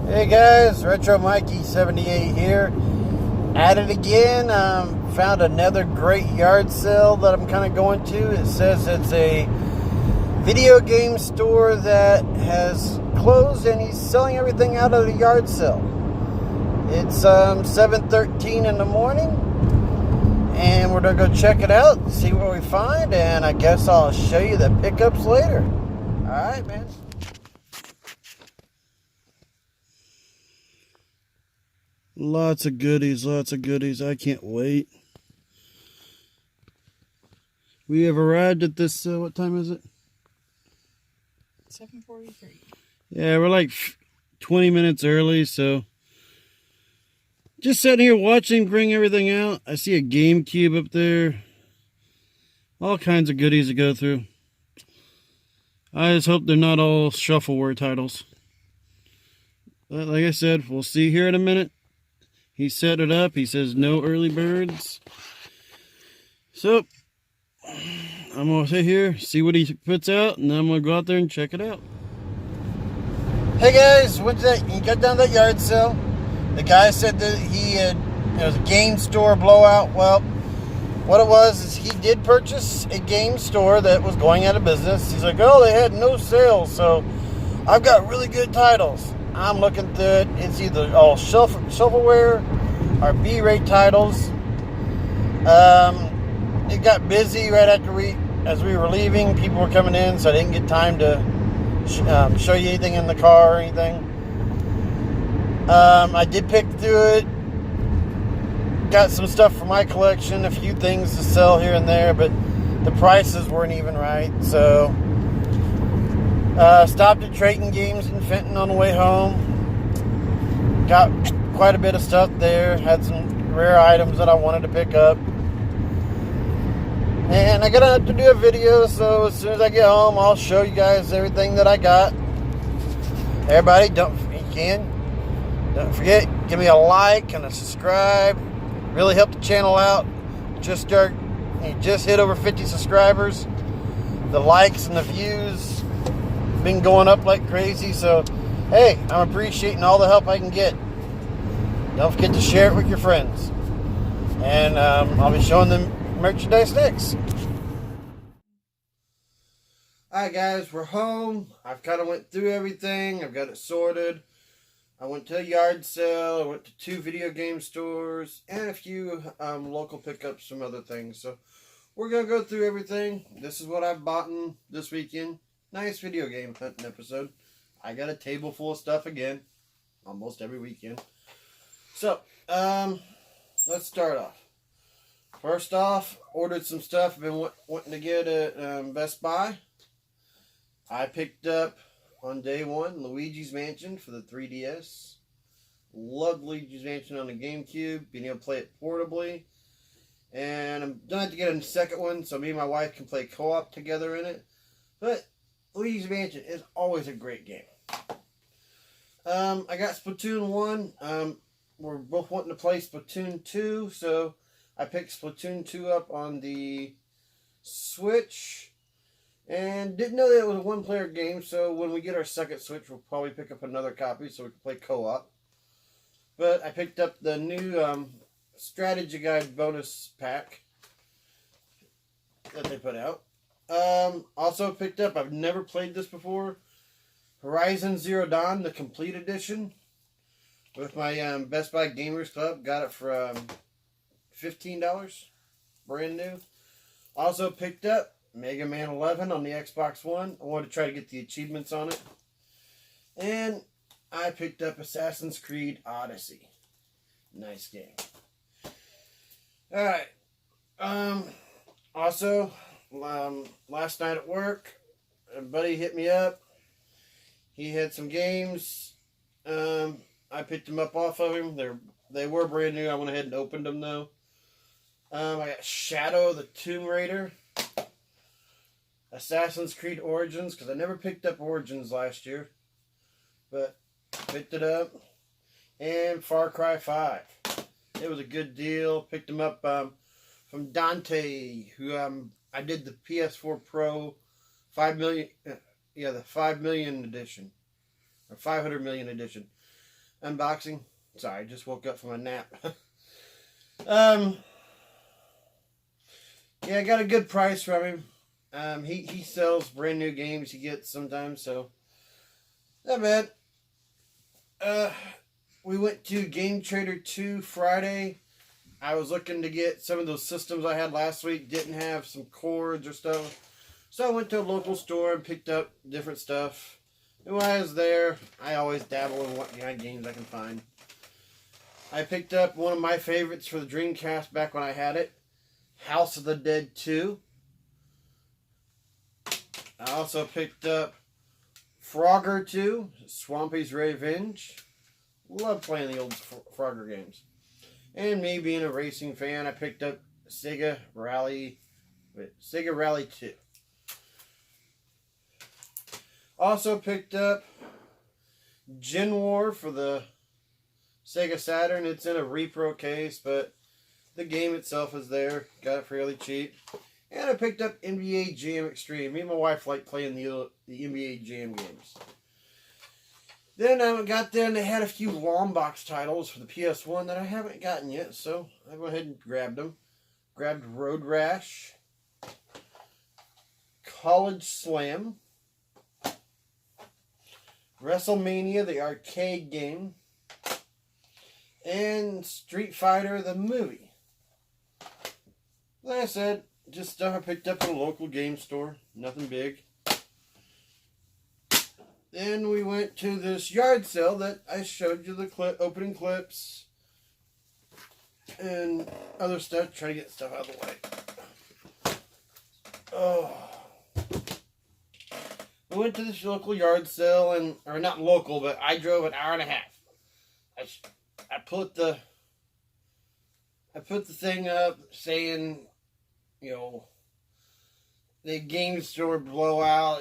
Hey guys, Retro Mikey 78 here. At it again. Found another great yard sale that I'm kind of going to. It says it's a video game store that has closed and he's selling everything out of the yard sale. It's 7:13 in the morning and we're gonna go check it out, see what we find, and I guess I'll show you the pickups later. Alright, man. Lots of goodies, lots of goodies. I can't wait. We have arrived at this, what time is it? 7:43. Yeah, we're like 20 minutes early, so just sitting here watching, bring everything out. I see a GameCube up there. All kinds of goodies to go through. I just hope they're not all shuffleware titles. But like I said, we'll see here in a minute. He set it up. He says no early birds. So, I'm going to sit here, see what he puts out, and then I'm going to go out there and check it out. Hey guys, he got down that yard sale. The guy said that it was a game store blowout. Well, what it was is he did purchase a game store that was going out of business. He's like, oh, they had no sales, so I've got really good titles. I'm looking through it. It's either all shuffleware or B-rate titles. It got busy right after as we were leaving. People were coming in, so I didn't get time to show you anything in the car or anything. I did pick through it. Got some stuff for my collection, a few things to sell here and there, but the prices weren't even right, so stopped at Trayton Games in Fenton on the way home. Got quite a bit of stuff there. Had some rare items that I wanted to pick up. And I gotta have to do a video, so as soon as I get home, I'll show you guys everything that I got. Everybody, don't forget, give me a like and a subscribe. Really help the channel out. Just hit over 50 subscribers. The likes and the views been going up like crazy, so hey, I'm appreciating all the help I can get. Don't forget to share it with your friends, and I'll be showing them merchandise next. Alright guys, we're home. I've kind of went through everything. I've got it sorted. I went to a yard sale. I went to 2 video game stores and a few local pickups from other things. So we're going to go through everything. This is what I've bought this weekend. Nice video game hunting episode. I got a table full of stuff again. Almost every weekend. So, let's start off. First off, ordered some stuff I've been wanting to get at Best Buy. I picked up, on day one, Luigi's Mansion for the 3DS. Loved Luigi's Mansion on the GameCube, being able to play it portably. And I'm going to have to get a second one so me and my wife can play co-op together in it. But Luigi's Mansion is always a great game. I got Splatoon 1. We're both wanting to play Splatoon 2, so I picked Splatoon 2 up on the Switch. And didn't know that it was a one-player game, so when we get our second Switch, we'll probably pick up another copy so we can play co-op. But I picked up the new Strategy Guide bonus pack that they put out. Also picked up, I've never played this before, Horizon Zero Dawn, the Complete Edition. With my Best Buy Gamers Club. Got it for $15. Brand new. Also picked up Mega Man 11 on the Xbox One. I wanted to try to get the achievements on it. And I picked up Assassin's Creed Odyssey. Nice game. Alright. Also, last night at work, a buddy hit me up. He had some games. I picked them up off of him. They were brand new. I went ahead and opened them though. I got Shadow the Tomb Raider. Assassin's Creed Origins, because I never picked up Origins last year. But picked it up. And Far Cry 5. It was a good deal. Picked them up from Dante, who I did the PS4 Pro 5 million, the 5 million edition. Or 500 million edition. unboxing. Sorry, just woke up from a nap. Yeah, I got a good price from him. He sells brand new games he gets sometimes, so not bad. We went to Game Trader 2 Friday. I was looking to get some of those systems I had last week. Didn't have some cords or stuff. So I went to a local store and picked up different stuff. And while I was there, I always dabble in what behind games I can find. I picked up one of my favorites for the Dreamcast back when I had it. House of the Dead 2. I also picked up Frogger 2, Swampy's Revenge. Love playing the old Frogger games. And me being a racing fan, I picked up Sega Rally 2. Also picked up Gen War for the Sega Saturn. It's in a repro case, but the game itself is there. Got it fairly cheap. And I picked up NBA Jam Extreme. Me and my wife like playing the NBA Jam games. Then I got there and they had a few long box titles for the PS1 that I haven't gotten yet, so I went ahead and grabbed them. Grabbed Road Rash, College Slam, WrestleMania, the arcade game, and Street Fighter, the movie. Like I said, just stuff I picked up at a local game store. Nothing big. Then we went to this yard sale that I showed you the opening clips and other stuff. Try to get stuff out of the way. Oh. We went to this local yard sale, or not local, but I drove an hour and a half. I put the thing up saying, the game store blowout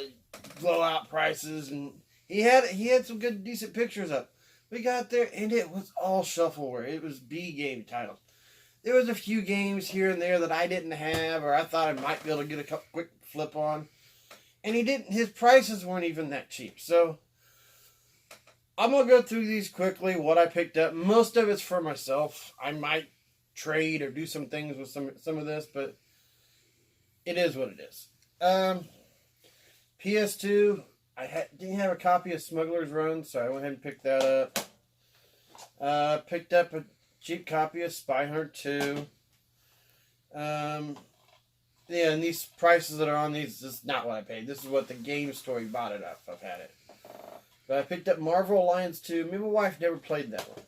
prices, and he had some good decent pictures up. We got there and it was all shuffleware. It was B game titles. There was a few games here and there that I didn't have, or I thought I might be able to get a quick flip on, and he didn't. His prices weren't even that cheap. So I'm gonna go through these quickly. What I picked up, most of it's for myself. I might trade or do some things with some of this, but it is what it is. PS2, didn't have a copy of Smuggler's Run, so I went ahead and picked that up. Picked up a cheap copy of Spy Hunter 2. Yeah, and these prices that are on these, this is not what I paid. This is what the game store bought it up. I've had it. But I picked up Marvel Alliance 2. Me and my wife never played that one.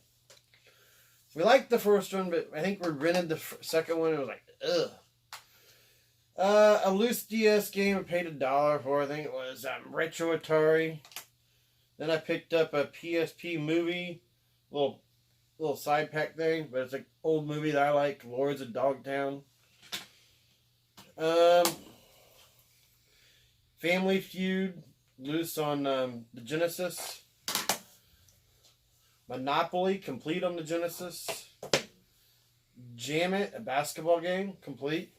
We liked the first one, but I think we rented the second one. It was like, ugh. A loose DS game I paid $1 for. I think it was Retro Atari. Then I picked up a PSP movie, little side pack thing, but it's an old movie that I like, Lords of Dogtown. Family Feud, loose on the Genesis. Monopoly, complete on the Genesis. Jam It, a basketball game, complete.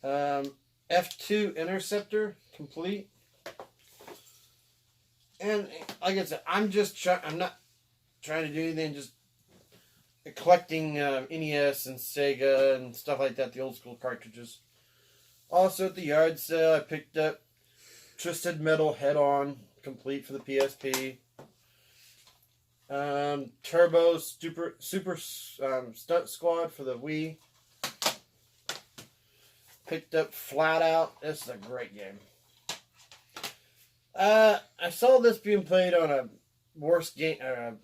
F2 Interceptor, complete. And like I said, I'm not trying to do anything, just collecting NES and Sega and stuff like that, the old school cartridges. Also at the yard sale, I picked up Twisted Metal Head-On, complete for the PSP. Turbo Super Stunt Squad for the Wii. Picked up Flat Out. This is a great game. I saw this being played on a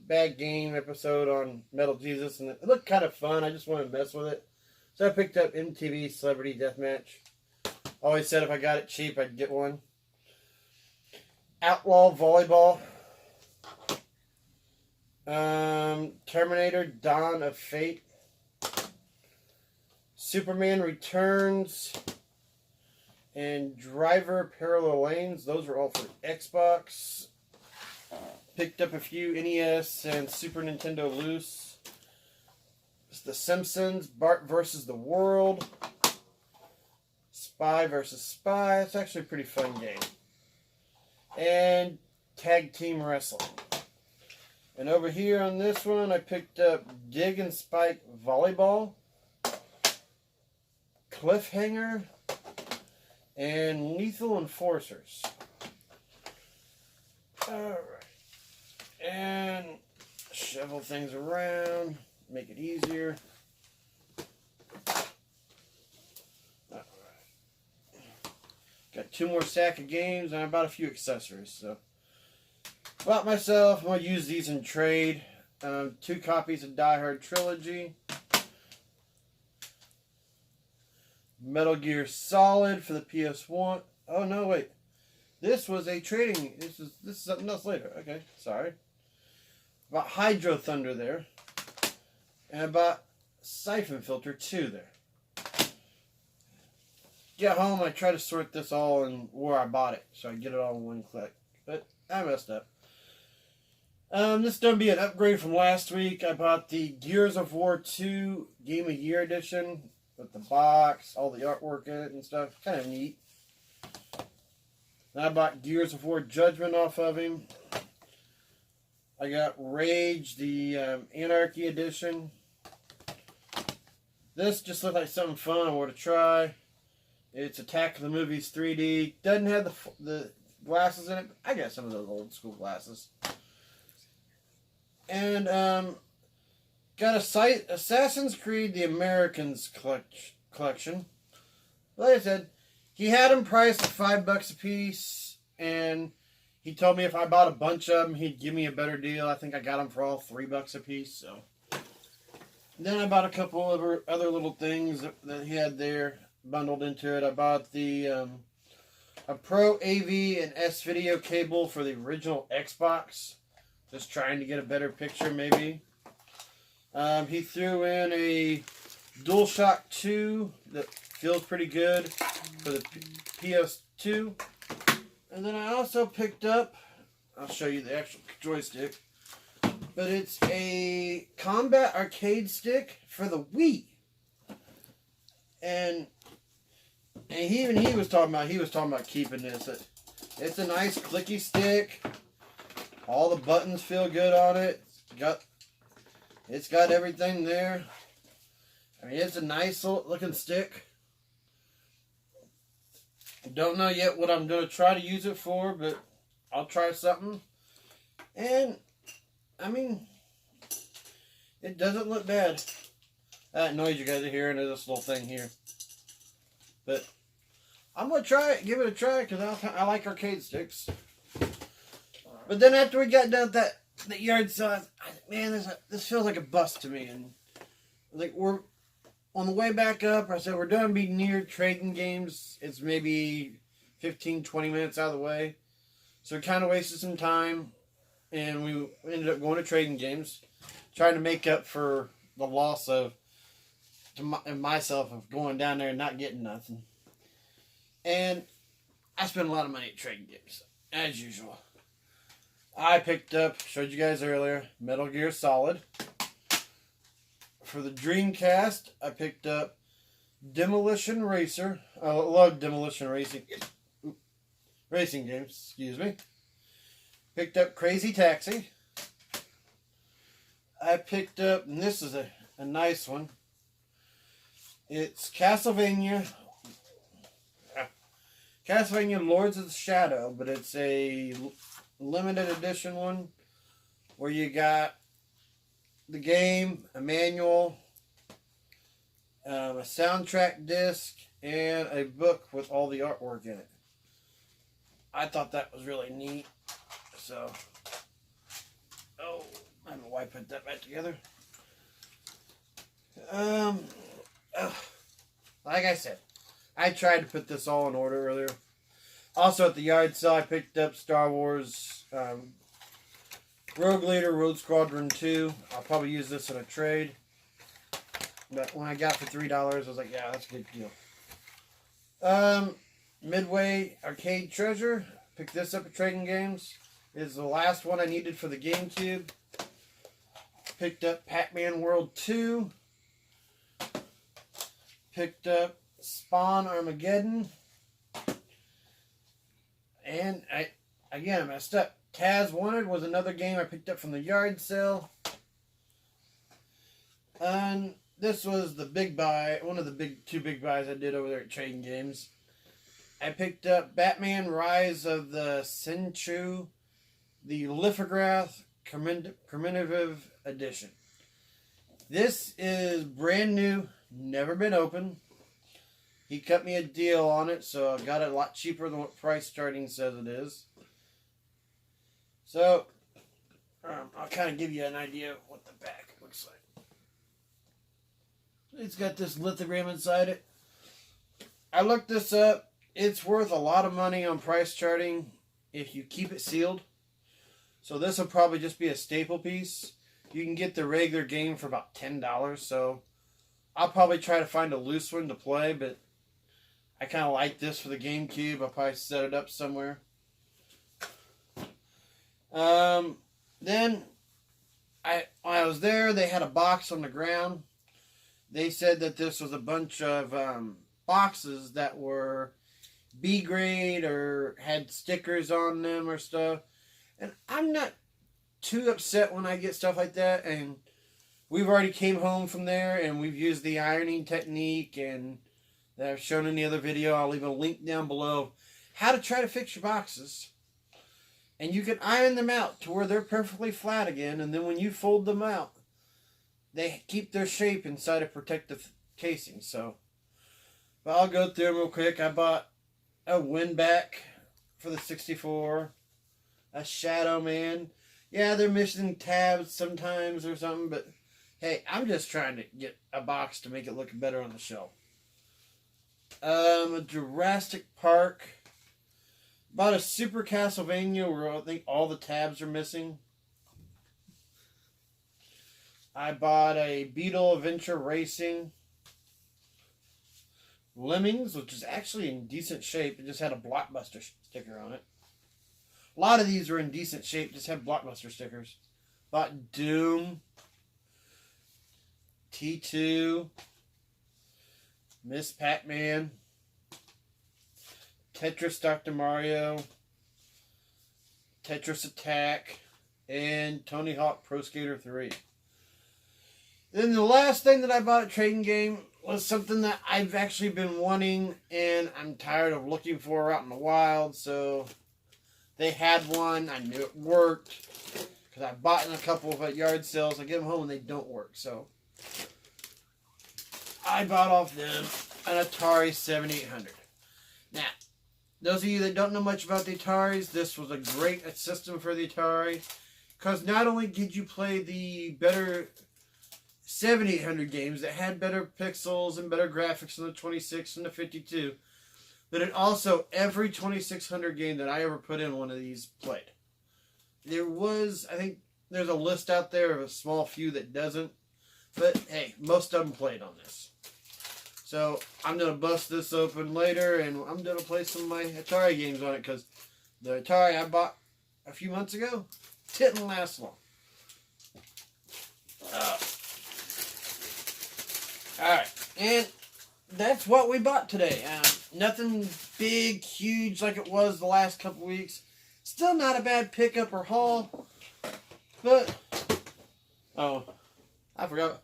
bad game episode on Metal Jesus, and it looked kind of fun. I just wanted to mess with it, so I picked up MTV Celebrity Deathmatch. Always said if I got it cheap, I'd get one. Outlaw Volleyball. Terminator Dawn of Fate. Superman Returns, and Driver Parallel Lanes. Those were all for Xbox. Picked up a few NES and Super Nintendo loose. It's The Simpsons, Bart vs. the World, Spy vs. Spy. It's actually a pretty fun game. And Tag Team Wrestling. And over here on this one, I picked up Dig and Spike Volleyball, Cliffhanger, and Lethal Enforcers. Alright. And shovel things around, make it easier. Alright. Got 2 more stack of games, and I bought a few accessories, so. Bought myself, I'm going to use these in trade. 2 copies of Die Hard Trilogy. Metal Gear Solid for the PS1. Oh, no, wait. This was a trading. This is something else later. Okay, sorry. Bought Hydro Thunder there. And I bought Siphon Filter 2 there. Get home, I try to sort this all in where I bought it, so I get it all in one click. But I messed up. This is going to be an upgrade from last week. I bought the Gears of War 2 Game of Year Edition with the box, all the artwork in it and stuff. Kind of neat. And I bought Gears of War Judgment off of him. I got Rage, the Anarchy Edition. This just looked like something fun I want to try. It's Attack of the Movies 3D. Doesn't have the glasses in it, but I got some of those old school glasses. And got Assassin's Creed The Americans collection. Like I said, he had them priced at $5 a piece, and he told me if I bought a bunch of them, he'd give me a better deal. I think I got them for all $3 a piece. So then I bought a couple of other little things that he had there bundled into it. I bought the a Pro AV and S video cable for the original Xbox. Just trying to get a better picture, maybe. He threw in a DualShock 2 that feels pretty good for the PS2. And then I also picked up, I'll show you the actual joystick, but it's a combat arcade stick for the Wii. And he was talking about keeping this. It's a nice clicky stick. All the buttons feel good on it. It's got everything there. I mean, it's a nice looking stick. Don't know yet what I'm going to try to use it for, but I'll try something. And, I mean, it doesn't look bad. That noise you guys are hearing is this little thing here. But I'm going to try it, give it a try, because I like arcade sticks. But then after we got done with that yard sale, man, this feels like a bust to me. And like we're on the way back up, I said we're going to be near Trading Games. It's maybe 15, 20 minutes out of the way. So we kind of wasted some time. And we ended up going to Trading Games. Trying to make up for the loss of myself of going down there and not getting nothing. And I spent a lot of money at Trading Games, as usual. I picked up, showed you guys earlier, Metal Gear Solid. For the Dreamcast, I picked up Demolition Racer. I love Demolition Racing games, excuse me. Picked up Crazy Taxi. I picked up, and this is a nice one. It's Castlevania Lords of the Shadow, but it's a limited edition one where you got the game, a manual, a soundtrack disc, and a book with all the artwork in it. I thought that was really neat. So, I don't know why I put that back together. Like I said, I tried to put this all in order earlier. Also at the yard sale, I picked up Star Wars Rogue Leader, Rogue Squadron 2. I'll probably use this in a trade. But when I got it for $3, I was like, yeah, that's a good deal. Midway Arcade Treasure. Picked this up at Trading Games. It is the last one I needed for the GameCube. Picked up Pac-Man World 2. Picked up Spawn Armageddon. And I messed up. Taz Wanted was another game I picked up from the yard sale. And this was the big buy, one of the two big buys I did over there at Trading Games. I picked up Batman Rise of the Senchu, the lithograph commemorative edition. This is brand new, never been opened. He cut me a deal on it, so I got it a lot cheaper than what price starting says it is. So, I'll kind of give you an idea of what the back looks like. It's got this lithogram inside it. I looked this up. It's worth a lot of money on price charting if you keep it sealed. So this will probably just be a staple piece. You can get the regular game for about $10. So I'll probably try to find a loose one to play, but I kind of like this for the GameCube. I'll probably set it up somewhere. Then when I was there, they had a box on the ground. They said that this was a bunch of boxes that were B grade or had stickers on them or stuff. And I'm not too upset when I get stuff like that. And we've already came home from there and we've used the ironing technique and that I've shown in the other video. I'll leave a link down below how to try to fix your boxes. And you can iron them out to where they're perfectly flat again. And then when you fold them out, they keep their shape inside a protective casing. So, but I'll go through them real quick. I bought a Winback for the 64, a Shadow Man. Yeah, they're missing tabs sometimes or something, but hey, I'm just trying to get a box to make it look better on the shelf. A Jurassic Park. Bought a Super Castlevania where I think all the tabs are missing. I bought a Beetle Adventure Racing. Lemmings, which is actually in decent shape. It just had a Blockbuster sticker on it. A lot of these are in decent shape, just have Blockbuster stickers. Bought Doom. T2. Miss Pac-Man. Tetris Dr. Mario. Tetris Attack. And Tony Hawk Pro Skater 3. Then the last thing that I bought at Trading Game was something that I've actually been wanting and I'm tired of looking for out in the wild. So they had one. I knew it worked because I bought in a couple of yard sales. I get them home and they don't work. So I bought off them an Atari 7800. Now, those of you that don't know much about the Ataris, this was a great system for the Atari because not only did you play the better 7800 games that had better pixels and better graphics than the 26 and the 52, but it also, every 2600 game that I ever put in one of these played. There was, I think there's a list out there of a small few that doesn't, but hey, most of them played on this. So I'm going to bust this open later and I'm going to play some of my Atari games on it because the Atari I bought a few months ago didn't last long. Alright, and that's what we bought today. Nothing big, huge like it was the last couple weeks. Still not a bad pickup or haul. But, oh, I forgot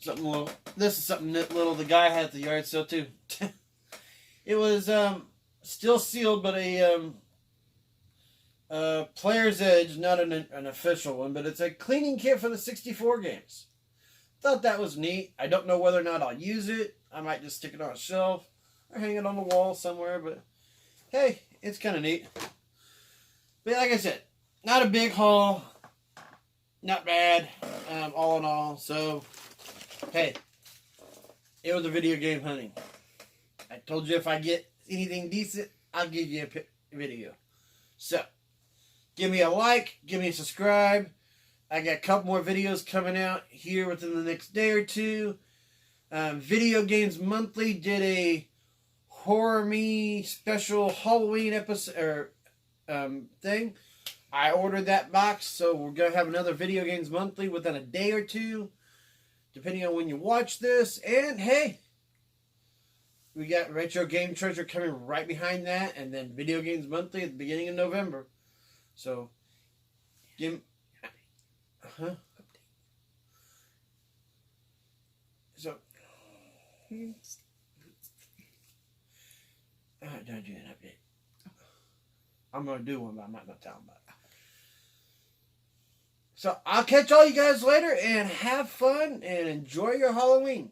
something little. This is something little the guy had at the yard sale too. It was still sealed, but a Player's Edge, not an official one, but it's a cleaning kit for the 64 games. Thought that was neat. I don't know whether or not I'll use it. I might just stick it on a shelf or hang it on the wall somewhere, but hey, it's kind of neat. But like I said, not a big haul. Not bad, all in all. So, hey, it was a video game hunting. I told you if I get anything decent, I'll give you a video. So, give me a like, give me a subscribe. I got a couple more videos coming out here within the next day or two. Video Games Monthly did a Horror Me special Halloween episode thing. I ordered that box, so we're going to have another Video Games Monthly within a day or two, depending on when you watch this. And hey, we got Retro Game Treasure coming right behind that, and then Video Games Monthly at the beginning of November. So, give. Huh? So. Don't do an update. I'm gonna do one, but I'm not gonna tell them about it. So I'll catch all you guys later and have fun and enjoy your Halloween.